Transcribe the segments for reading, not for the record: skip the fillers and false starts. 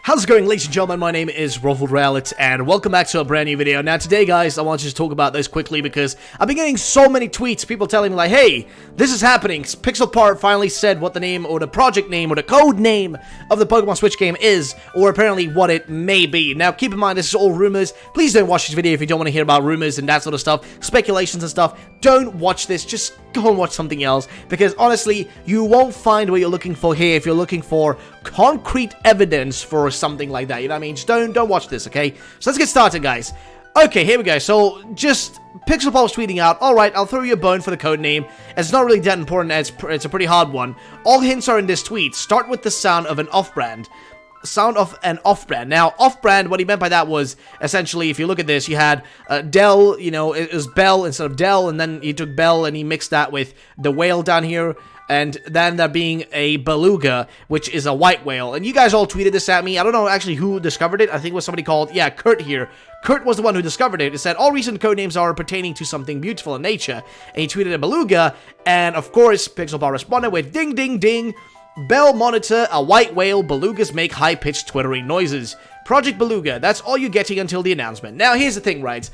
How's it going, ladies and gentlemen? My name is Rumour, and welcome back to a brand new video. Now today, guys, I want to just talk about this quickly because I've been getting so many tweets, people telling me like, hey, this is happening. Pixelpart finally said what the name or the project name or the code name of the Pokemon Switch game is, or apparently what it may be. Now keep in mind, this is all rumors. Please don't watch this video if you don't want to hear about rumors and that sort of stuff, speculations and stuff. Don't watch this, just go and watch something else, because honestly, you won't find what you're looking for here if you're looking for concrete evidence for something like that, you know what I mean? Just don't watch this, okay? So let's get started, guys. Okay, here we go. So, just Pixelpart was tweeting out, alright, I'll throw you a bone for the code name. It's not really that important, it's a pretty hard one. All hints are in this tweet. Start with the sound of an off-brand. Sound of an off-brand. Now, off-brand, what he meant by that was, essentially, if you look at this, you had Dell, you know, it was Bell instead of Dell, and then he took Bell and he mixed that with the whale down here, and then there being a beluga, which is a white whale. And you guys all tweeted this at me. I don't know actually who discovered it. I think it was somebody called, yeah, Kurt here. Kurt was the one who discovered it. It said, all recent codenames are pertaining to something beautiful in nature. And he tweeted a beluga, and of course, Pixelpart responded with, ding, ding, ding. Bell monitor, a white whale, belugas make high-pitched twittering noises. Project Beluga, that's all you're getting until the announcement. Now, here's the thing, right?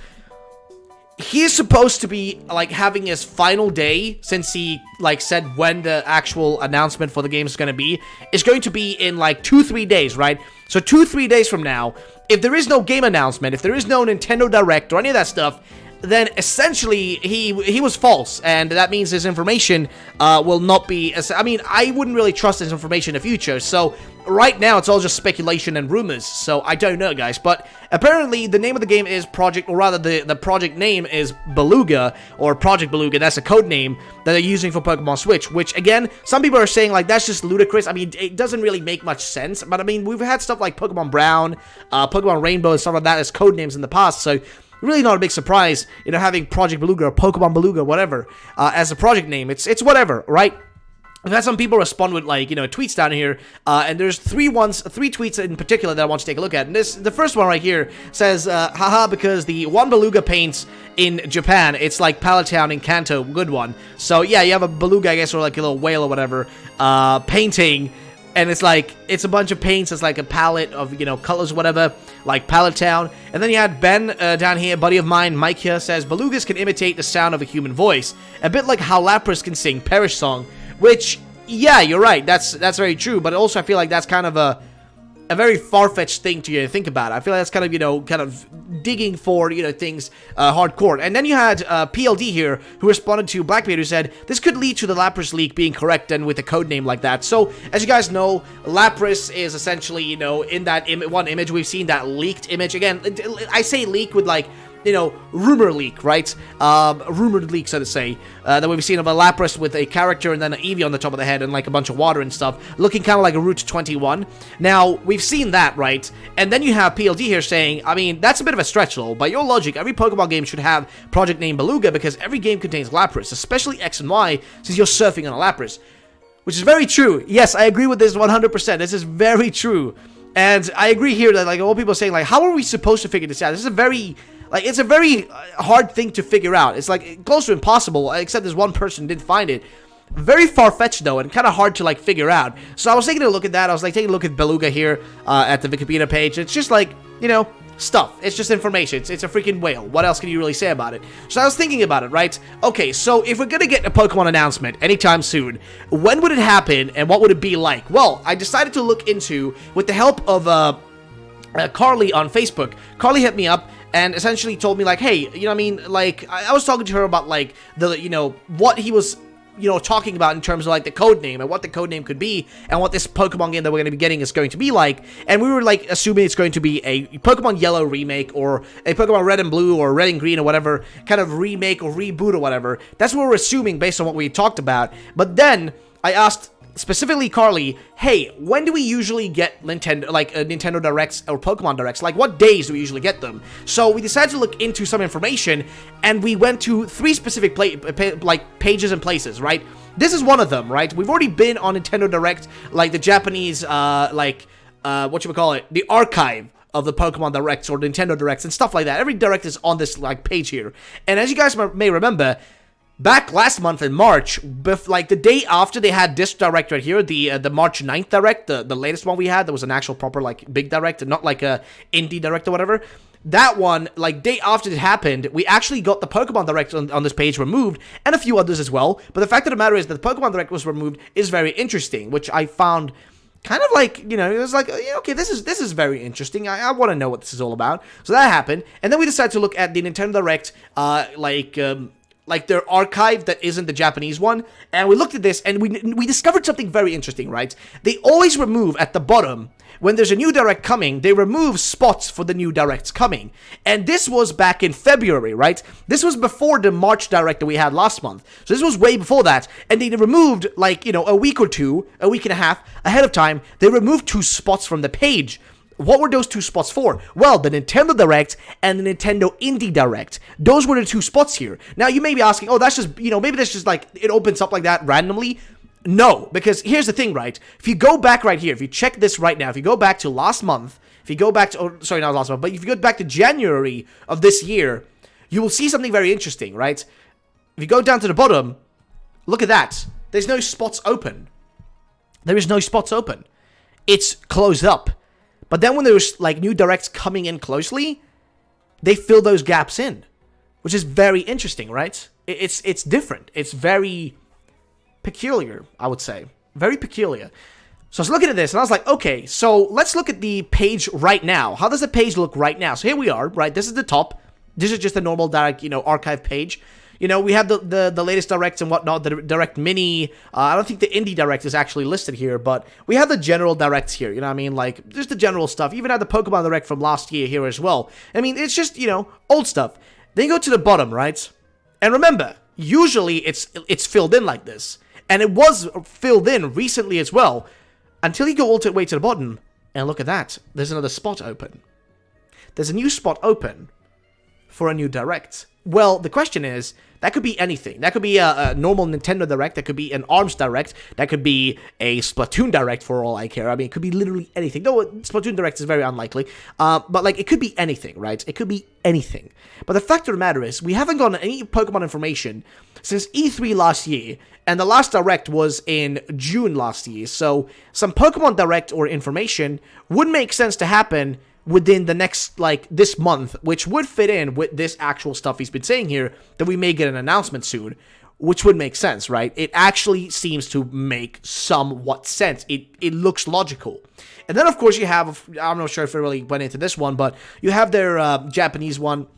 He's supposed to be, like, having his final day, since he, like, said when the actual announcement for the game is going to be. It's going to be in, like, 2-3 days, right? So 2-3 days from now, if there is no game announcement, if there is no Nintendo Direct or any of that stuff, then essentially he was false, and that means his information will not be, I mean, I wouldn't really trust his information in the future, so right now it's all just speculation and rumors, so I don't know, guys. But apparently the name of the game is Project, or rather the project name is Beluga, or Project Beluga. That's a code name that they're using for Pokemon Switch, which again, some people are saying like that's just ludicrous. I mean, it doesn't really make much sense, but I mean, we've had stuff like Pokemon Brown, Pokemon Rainbow and stuff like that as code names in the past, so really not a big surprise, you know, having Project Beluga or Pokemon Beluga, whatever, as a project name. It's whatever, right? I've had some people respond with, like, you know, tweets down here, and there's three tweets in particular that I want to take a look at. And the first one right here says, haha, because the one Beluga paints in Japan, it's like Pallet Town in Kanto, good one. So, yeah, you have a Beluga, I guess, or like a little whale or whatever, painting, and it's like, it's a bunch of paints, it's like a palette of, you know, colors or whatever, like Pallet Town. And then you had Ben down here, buddy of mine, Mike here, says, Belugas can imitate the sound of a human voice, a bit like how Lapras can sing Perish Song, which, yeah, you're right, that's very true, but also I feel like that's kind of a very far-fetched thing to think about. I feel like that's kind of, you know, kind of digging for, you know, things hardcore. And then you had PLD here, who responded to Blackbeard, who said, this could lead to the Lapras leak being correct and with a code name like that. So, as you guys know, Lapras is essentially, you know, in that one image, we've seen that leaked image. Again, I say leak with, like, you know, rumor leak, right? Rumored leak, so to say, that we've seen of a Lapras with a character and then an Eevee on the top of the head and like a bunch of water and stuff, looking kind of like a Route 21. Now, we've seen that, right? And then you have PLD here saying, I mean, that's a bit of a stretch though. By your logic, every Pokemon game should have project name Beluga because every game contains Lapras, especially X and Y, since you're surfing on a Lapras. Which is very true. Yes, I agree with this 100%. This is very true. And I agree here that, like, all people are saying, like, how are we supposed to figure this out? This is a very... like, it's a very hard thing to figure out. It's, like, close to impossible, except this one person didn't find it. Very far-fetched, though, and kind of hard to, like, figure out. So I was taking a look at that. I was, like, taking a look at Beluga here at the Wikipedia page. It's just, like, you know, stuff. It's just information. It's a freaking whale. What else can you really say about it? So I was thinking about it, right? Okay, so if we're gonna get a Pokemon announcement anytime soon, when would it happen, and what would it be like? Well, I decided to look into, with the help of Carly on Facebook. Carly hit me up and essentially told me, like, hey, you know what I mean, like, I was talking to her about, like, the, you know, what he was, you know, talking about in terms of, like, the code name and what the code name could be and what this Pokemon game that we're going to be getting is going to be like, and we were, like, assuming it's going to be a Pokemon Yellow remake or a Pokemon Red and Blue or Red and Green or whatever kind of remake or reboot or whatever. That's what we're assuming based on what we talked about. But then I asked specifically Carly, hey, when do we usually get Nintendo, like, Nintendo Directs or Pokemon Directs? Like, what days do we usually get them? So we decided to look into some information, and we went to 3 specific pages and places, right? This is one of them, right? We've already been on Nintendo Direct, like the Japanese, the archive of the Pokemon Directs or Nintendo Directs and stuff like that. Every Direct is on this, like, page here. And as you guys may remember, back last month in March, like the day after they had this direct right here, the March 9th direct, the latest one we had, that was an actual proper, like, big direct, not like a indie direct or whatever. That one, like, day after it happened, we actually got the Pokemon Direct on this page removed, and a few others as well. But the fact of the matter is that the Pokemon Direct was removed is very interesting, which I found kind of like, you know, it was like, okay, this is very interesting. I want to know what this is all about. So that happened, and then we decided to look at the Nintendo Direct, like their archive that isn't the Japanese one, and we looked at this, and we discovered something very interesting, right? They always remove at the bottom, when there's a new direct coming, they remove spots for the new directs coming. And this was back in February, right? This was before the March direct that we had last month. So this was way before that. And they removed, like, you know, a week and a half ahead of time, they removed 2 spots from the page. What were those 2 spots for? Well, the Nintendo Direct and the Nintendo Indie Direct. Those were the 2 spots here. Now, you may be asking, oh, that's just, you know, maybe that's just like, it opens up like that randomly. No, because here's the thing, right? If you go back right here, if you check this right now, if you go back to last month, if you go back to, oh, sorry, not last month, but if you go back to January of this year, you will see something very interesting, right? If you go down to the bottom, look at that. There's no spots open. There is no spots open. It's closed up. But then when there's, like, new directs coming in closely, they fill those gaps in, which is very interesting, right? It's different. It's very peculiar, I would say. Very peculiar. So I was looking at this, and I was like, okay, so let's look at the page right now. How does the page look right now? So here we are, right? This is the top. This is just a normal direct, you know, archive page. You know, we have the latest directs and whatnot, the direct mini. I don't think the indie direct is actually listed here, but we have the general directs here, you know what I mean? Like, just the general stuff. Even had the Pokemon Direct from last year here as well. I mean, it's just, you know, old stuff. Then you go to the bottom, right? And remember, usually it's filled in like this. And it was filled in recently as well, until you go all the way to the bottom, and look at that. There's another spot open. There's a new spot open for a new direct. Well, the question is, that could be anything. That could be a normal Nintendo Direct. That could be an ARMS Direct. That could be a Splatoon Direct for all I care. I mean, it could be literally anything. No, Splatoon Direct is very unlikely. But, like, it could be anything, right? It could be anything. But the fact of the matter is, we haven't gotten any Pokemon information since E3 last year. And the last Direct was in June last year. So, some Pokemon Direct or information would make sense to happen within the next, like, this month, which would fit in with this actual stuff he's been saying here, that we may get an announcement soon, which would make sense, right? It actually seems to make somewhat sense. It looks logical. And then, of course, you have, I'm not sure if it really went into this one, but you have their Japanese one,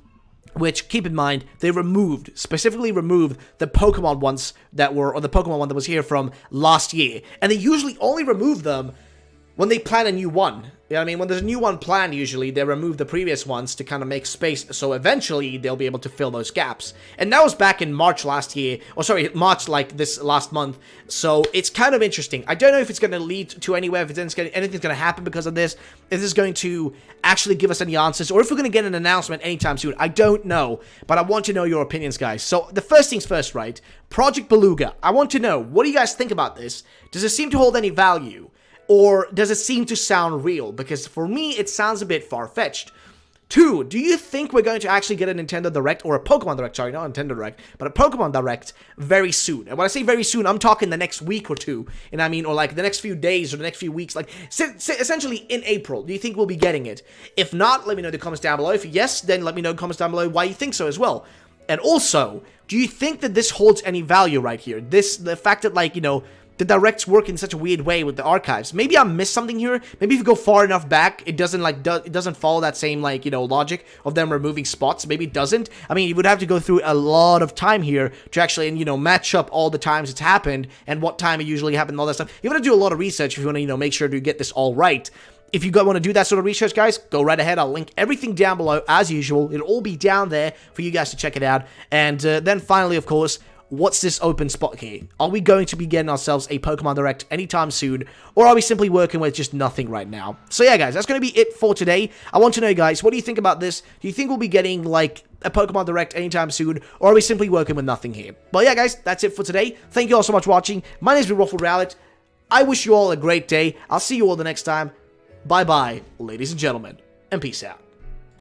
which, keep in mind, they specifically removed the Pokemon ones that were, or the Pokemon one that was here from last year. And they usually only remove them when they plan a new one. You know what I mean? When there's a new one planned, usually, they remove the previous ones to kind of make space, so eventually they'll be able to fill those gaps. And that was back in March last year, or sorry, March, like, this last month. So it's kind of interesting. I don't know if it's going to lead to anywhere, if anything's going to happen because of this, if this is going to actually give us any answers, or if we're going to get an announcement anytime soon. I don't know, but I want to know your opinions, guys. So the first things first, right? Project Beluga. I want to know, what do you guys think about this? Does it seem to hold any value? Or does it seem to sound real? Because for me, it sounds a bit far-fetched. 2, do you think we're going to actually get a Nintendo Direct, or a Pokemon Direct, sorry, not a Nintendo Direct, but a Pokemon Direct very soon? And when I say very soon, I'm talking the next week or 2, you know what I mean? Or like the next few days or the next few weeks, like essentially in April. Do you think we'll be getting it? If not, let me know in the comments down below. If yes, then let me know in the comments down below why you think so as well. And also, do you think that this holds any value right here? The fact that, like, you know, the directs work in such a weird way with the archives. Maybe I missed something here. Maybe if you go far enough back, it doesn't, like, it doesn't follow that same, like, you know, logic of them removing spots. Maybe it doesn't. I mean, you would have to go through a lot of time here to actually, you know, match up all the times it's happened and what time it usually happened and all that stuff. You want to do a lot of research if you want to, you know, make sure to get this all right. If you want to do that sort of research, guys, go right ahead. I'll link everything down below as usual. It'll all be down there for you guys to check it out. And then finally, of course, what's this open spot here? Are we going to be getting ourselves a Pokemon Direct anytime soon, or are we simply working with just nothing right now? So yeah, guys, that's going to be it for today. I want to know, guys, what do you think about this? Do you think we'll be getting, like, a Pokemon Direct anytime soon, or are we simply working with nothing here? But yeah, guys, that's it for today. Thank you all so much for watching. My name's Rumour Reality. I wish you all a great day. I'll see you all the next time. Bye-bye, ladies and gentlemen, and peace out.